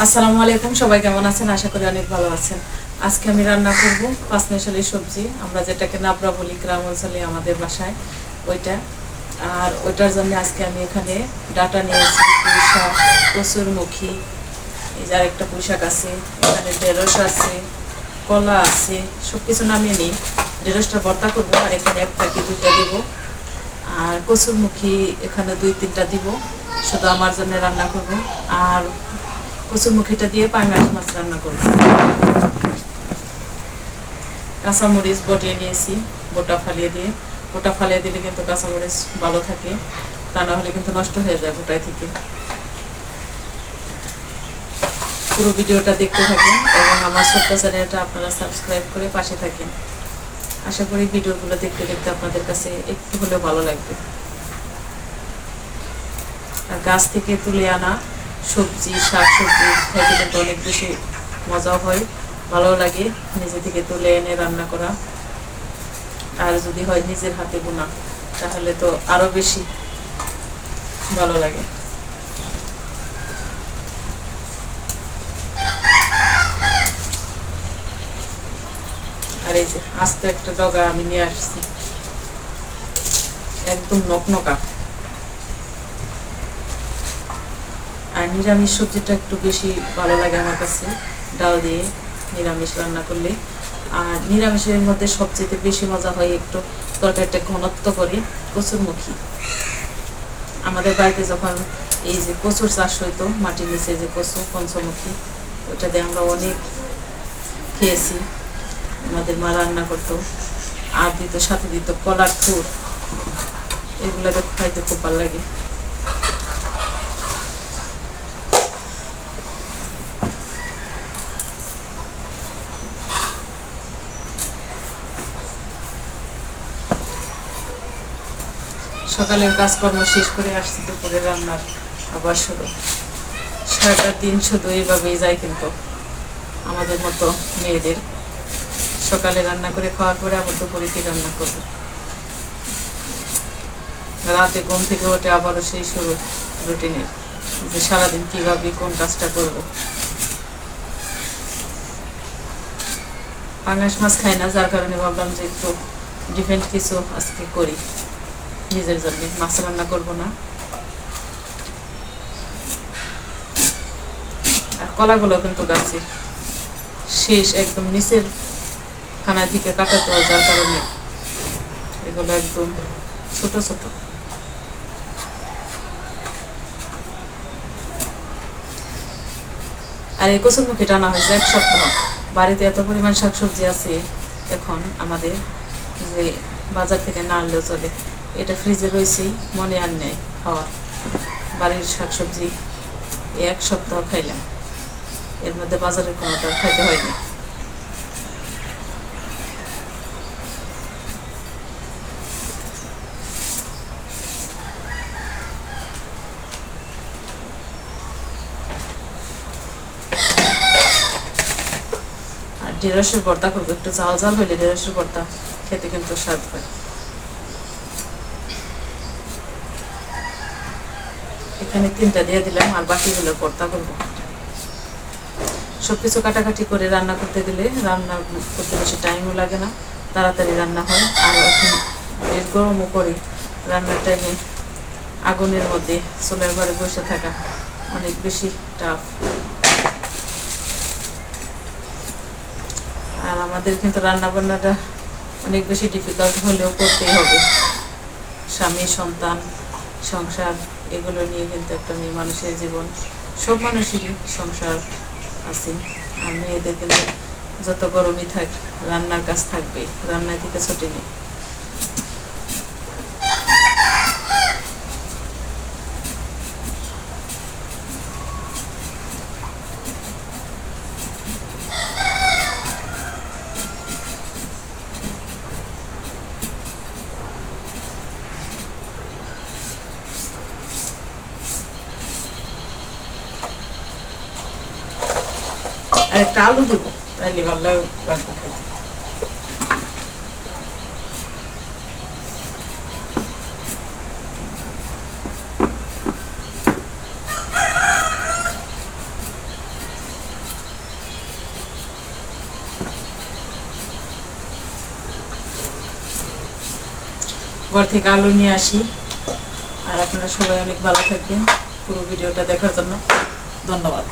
আসসালামু আলাইকুম, সবাই কেমন আছেন? আশা করি অনেক ভালো আছেন। আজকে আমি রান্না করব পাঁচমিশালি সবজি, আমরা যেটাকে নাবড়া বলি গ্রাম অঞ্চলে আমাদের বাসায়, ওইটা। আর ওইটার জন্য আজকে আমি এখানে ডাটা নিয়েছি, পুঁই শাক, কচুরমুখী, এই যে আরেকটা পুঁই শাক আছে, এখানে ঢেঁড়স আছে, কলা আছে, সব কিছু নামিয়ে নিই। ঢেঁড়সটা ভর্তা করবো, আর এখানে একটা কি দুইটা দিব, আর কচুরমুখী এখানে 2-3টা দিব, শুধু আমার জন্য রান্না করব। আর কচুরমুখীটা দিয়ে পাঙ্গাস মাছ রান্না করব। কাঁচামরিচ বটিয়ে নিয়েছি, বোটা ফালিয়ে দিলে কিন্তু কাঁচামরিচ ভালো থাকে, তা না হলে কিন্তু নষ্ট হয়ে যায় বোটায় থেকে। পুরো ভিডিওটা দেখতে থাকেন এবং আমার ছোট্ট চ্যানেলটা আপনারা সাবস্ক্রাইব করে পাশে থাকেন। আশা করি ভিডিওগুলো দেখতে দেখতে আপনাদের কাছে একটু হলেও ভালো লাগবে। আর গাছ থেকে তুলে আনা সবজি, শাক সবজি খাইতে কিন্তু অনেক বেশি মজাও হয়, ভালো লাগে নিজে থেকে তুলে এনে রান্না করা। আর যদি হয় নিজের হাতে বোনা, তাহলে তো আরো বেশি ভালো লাগে। আর এই যে আস্ত একটা ডগা আমি নিয়ে আসছি, একদম নকনকা। আর নিরামিষ সবজিটা একটু বেশি ভালো লাগে আমার কাছে, ডাল দিয়ে নিরামিষ রান্না করলে। আর নিরামিষের মধ্যে সবচেয়ে বেশি মজা হয় একটু তরকারিটা ঘনত্ব করে কচুরমুখী। আমাদের বাড়িতে যখন এই যে কচুর চাষ হইতো, মাটির নিচে যে কচু পঞ্চমুখী, ওটা দিয়ে আমরা অনেক খেয়েছি। আমাদের মা রান্না করতো, আর দিত সাথে দিত কলার থুর, এগুলো খাইতে খুব ভালো লাগে। সকালের কাজকর্ম শেষ করে আসছি দুপুরে রান্নার আবার শুরু। সারাটা দিন শুধু এইভাবেই যায়, কিন্তু আমাদের মতো মেয়েদের সকালে রান্না করে খাওয়ার পরে আবার দুপুরে কি রান্না করবো, রাতে ঘুম থেকে ওঠে আবারও সেই শুরু রুটিনের, যে সারাদিন কিভাবে কোন কাজটা করবো। পাঙ্গাস মাছ খাই না, যার কারণে ভাবলাম যে একটু ডিফারেন্ট কিছু আজকে করি নিজের জন্য। মাছ রান্না করবো না। আর কলাগুলো কিন্তু গাছে শেষ, একদম নিচের খানা থেকে কাটাতে হয়, যার কারণে এগুলো একদম ছোট ছোট। আর এই কচুরমুখী টানা হয়েছে 1 সপ্তাহ। বাড়িতে এত পরিমাণ শাকসবজি আছে এখন আমাদের, যে বাজার থেকে না আনলেও চলে। এটা ফ্রিজে রয়েছেই, মনে আর নেই খাওয়ার। বাড়ির শাকসবজি 1 সপ্তাহ খাইলাম, এর মধ্যে বাজারের কোনোটা খাইতে হয়নি। আর ঢেঁড়সের ভর্তা করবো, একটু ঝাল ঝাল হইলে ঢেঁড়সের ভর্তা খেতে কিন্তু স্বাদ হয়। এখানে 3টা দিয়ে দিলাম, আর বাকিগুলো ভর্তা করবো। সবকিছু কাটাকাটি করে রান্না করতে গেলে রান্না করতে বেশি টাইমও লাগে না, তাড়াতাড়ি রান্না হয়। আর এখন বেশ গরমও করে, রান্নার টাইমে আগুনের মধ্যে চুলার ঘরে বসে থাকা অনেক বেশি টাফ। আর আমাদের কিন্তু রান্না বান্নাটা অনেক বেশি ডিফিকাল্ট হলেও করতেই হবে। স্বামী, সন্তান, সংসার, এগুলো নিয়ে কিন্তু একটা মেয়ে মানুষের জীবন। সব মানুষেরই সংসার আছে, আর মেয়েদের কিন্তু যত গরমই থাক, রান্নার কাজ থাকবে, রান্না থেকে ছুটি নেই। আর একটা আলু দেবো, তাইলে ভালো লাগবে খেতে। ঘর থেকে আলু নিয়ে আসি। আর আপনারা সবাই অনেক ভালো থাকবেন। পুরো ভিডিওটা দেখার জন্য ধন্যবাদ।